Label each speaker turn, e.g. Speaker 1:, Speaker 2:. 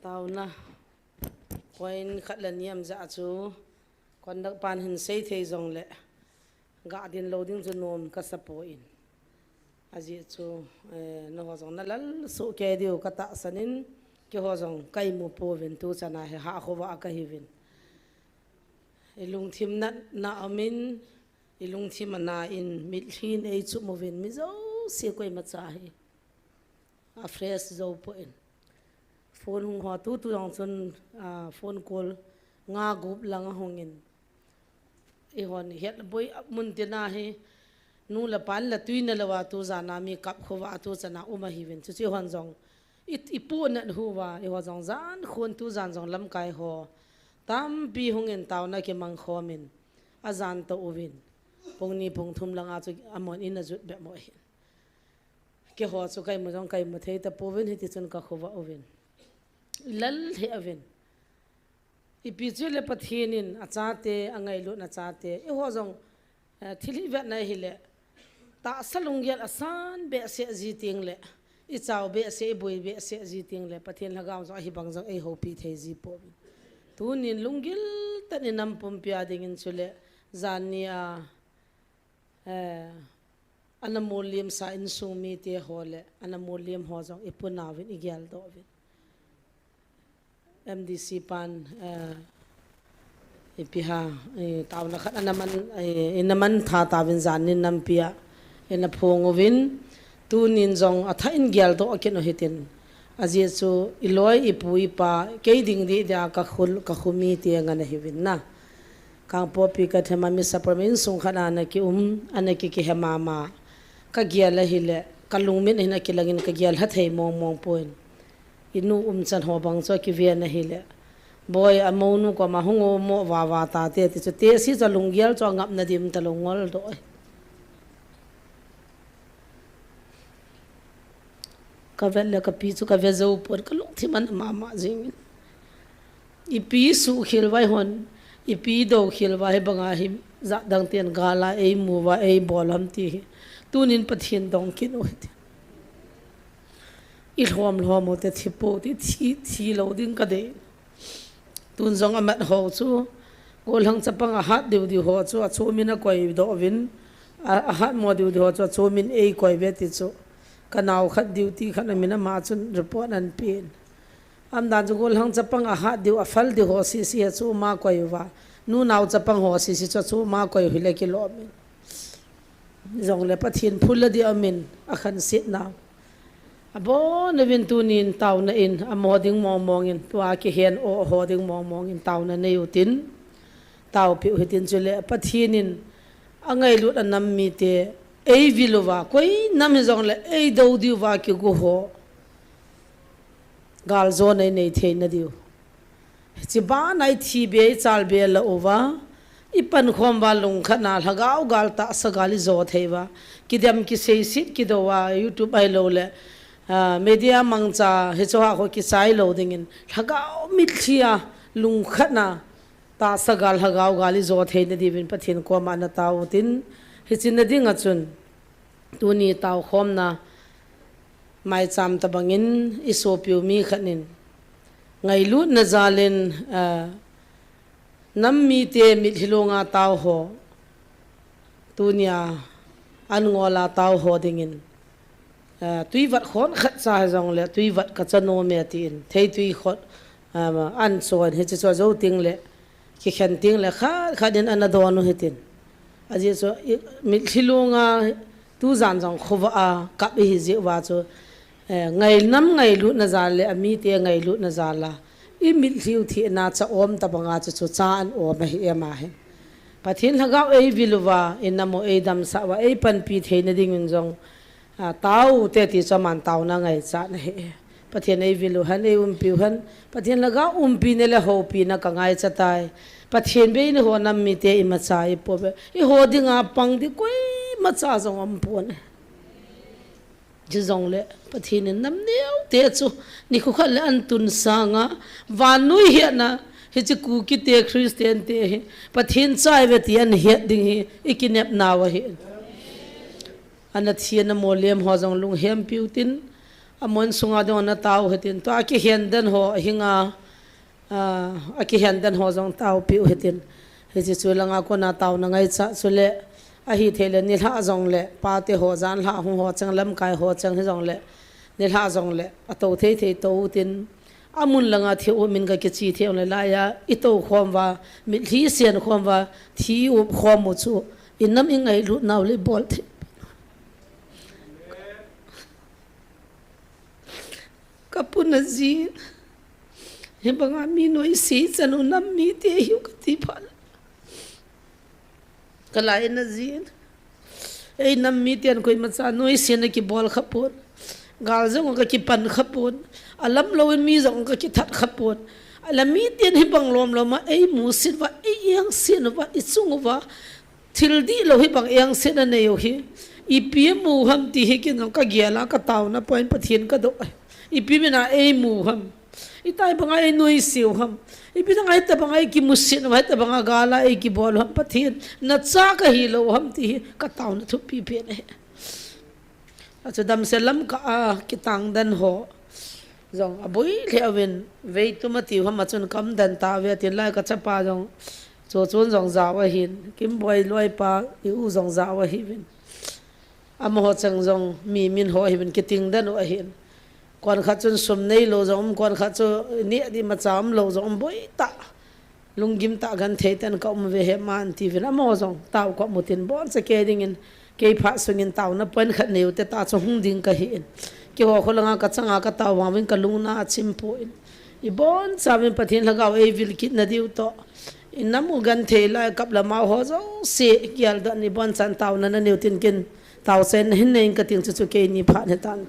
Speaker 1: tao na coin khát lần niệm dạ chú con đặc pan hình xây thế dòng lệ gạ điện lâu tiếng chú nôm cả sắp in aji chú nó hoa dòng nó lal số kê điều cả tạ sanin cái hoa dòng cây mua po vin tu sana he hạ khova cái hivin ilung thim na amin ilung thim na in milhin ei chu movin mi zo se koi ma cha hi a fresh zo po in phone hung hoa tu dong chun phone call nga gup lang hongin e hon het boy mun tina hi nu la pan la tuina lawa tu zana mi kap khowa tu chana uma hi ven chu chi hon jong ipu na huwa e ho jong zan khon tu zan jong lam kai ho tam pi hongin taw na ke mang khomin azan to uvin pongni pong thum langa chu amon in azut be mo hi ke ho chu kai mo jong kai mo thei ta povin hi ti chun ka khowa uvin lal he avin ipichule pathinin achate angai lu na chate e ho jong thili vet na hile ta salungyal asan be se ji ting le I chaw be se boi be se ji ting le pathin lagaw zo hi bang jong e ho pi thei ji po tunin lungil tanin nam pum pia dingin chule zania anamolium sa in sumi te hole anamolium ho jong ipunawin igyal do vin MDC pan ipiha taw na khat anaman inaman tha tawin zanin nampia ina phongovin tunin jong atha in gyal do akeno hitin aji chu iloi ipui pa keiding di da ka khul ka khumi ti ngana hivin na kang popi ka thema mi sapramin sung khana na ki anaki ki hemama ka gyal hile kalungmin hina kilangin ka gyal hathei mong poin inu chan ho bang cho ki vian hile boy amonu ko ma hungo mo wa ta te ti te si cha lungyal cho ngap na dim ta longol do ka vel ka pi chu ka vezo por ka lung thiman mama jing ipi su khilwai hon ipi do khilwai banga him za dang ten gala ei muwa ei bolam ti tunin pathin dong kin oi I hlom o te thipo ti thi lo ding ka de tun zong amat ho chu gol hang chapang a hat deu di ho chu a chu mina koi do win a hat mo deu di ho chu min ei koi ve ti chu kanaw khat duty khat mina ma chun report an pin am dan chu gol hang chapang a hat deu a fal di ho si si chu ma koi wa nu naw chapang ho si si chu ma koi hile ki lo min zong le pathin phul di amin a khan sit na abo nevin tunin taw na in amoding mong in tua ki hen o hoding mong in taw na neutin taw pi hitin chule pathinin angai lut anam mi te ei vilova koi nam jong le ei do di wa ki go ho gal zo nei nei the na diu chi ba nai thi be chal be la ova ipan khom ba lung khana lagaw gal ta sagali zo theiwa kidam ki sei sit ki do wa youtube ai lo le media mangcha hechoha ko ki sai lo dingin lagaw mitthia lung khana ta sagal hagaw gali zo thein divin pathin ko ma na taw tin hichin na ding achun tuni taw khomna mai cham ta bangin isopiu mi khanin ngai lu na zalen nammi te mithilonga taw ho tunia an ngola taw ho dingin tui vat khon khat sa jong le tui vat ka chano me tin thei tui khot an chon he cho zo ting le ki khan ting le kha den an do no hetin aje so mi thilunga tu zan jong khowa a ka bi hi je wa cho ngai nam ngai lu na za le ami te ngai lu na za la I mi thiu thi na cha om ta banga chu cha an om hi ema he pathin lagaw ei vilwa inamo ei dam sa wa ei pan pi thein ding jong tau te ti chaman tau na ngai cha na he pathian ei vilu han ei piu han pathian laga pi ne le ho pi na ka ngai cha tai pathian be ne ho nam mi te I ma cha I po be I ho dinga pang di koi ma cha zong am pon ji zong le pathian nam neu te chu ni khu khal an tun sanga wanu hi na he chi ku ki te christian te he pathian chai ve ti an he ding hi ikinep na wa he ana thiana molem ho jong lung hem piutin amon sunga do na tau hetin to aki hendan ho hinga aki hendan ho jong tau pi hetin he chi chulanga ko na tau na ngai cha chule a hi thele ni la jong le pa te ho jan la hu ho chang lam kai ho chang he jong le ni la jong le a to the the to tin amun langa thi o min ga ki chi the le la ya I to khom wa mi thi sian khom wa thi u khom mu chu inam ingai lu naw le bol the kapuna ji he banga mi noi si chanu nam mi te hu ka ti phal kala ena ji ei nam mi tian koi ma cha noi si na ki bol khapun gal jong ka ki pan khapun alam lo mi jong ka ki that khapun alam mi tian he bang lom lo ma ei mu sin wa ei yang sin wa I chung wa thil di lo he bang yang sin na ne yo hi I mu ham ti he ki no ka giala ka taw na point pathin ka do I na ei mu ham itai banga ei noi siu ham I na ngai ta banga ei ki musin wa ta banga gala ei ki bol ham pathin na cha ka hi lo ham ti ka taw na thu pi pe ne acha dam selam ka ki tang dan ho jong abui lewen ve tu ma ti ham chun kam dan ta ve tin lai ka chapa jong cho chun jong za wa hin kim boy loi pa I u jong za wa hi win am ho chang jong mi min ho hi win ki ting dan wa hin kon kha chun sum nei lo jong kon kha chu ni di ma cham lo jong boi ta lungim ta gan the tan ka ve he man ti vin am ho jong taw ko mutin bon se ke ding in ke pha sungin taw na pen khat neu te ta chu hung ding ka hi ki ho kholanga ka changa ka taw wa win ka lungna chim po in I bon chamin pathin lagaw e vil kit na diu to inamu gan the la kap la ma ho zo se kyal da ni bon chan taw na na neu tin kin taw sen hin nei ka ting chu ke ni pha ne tan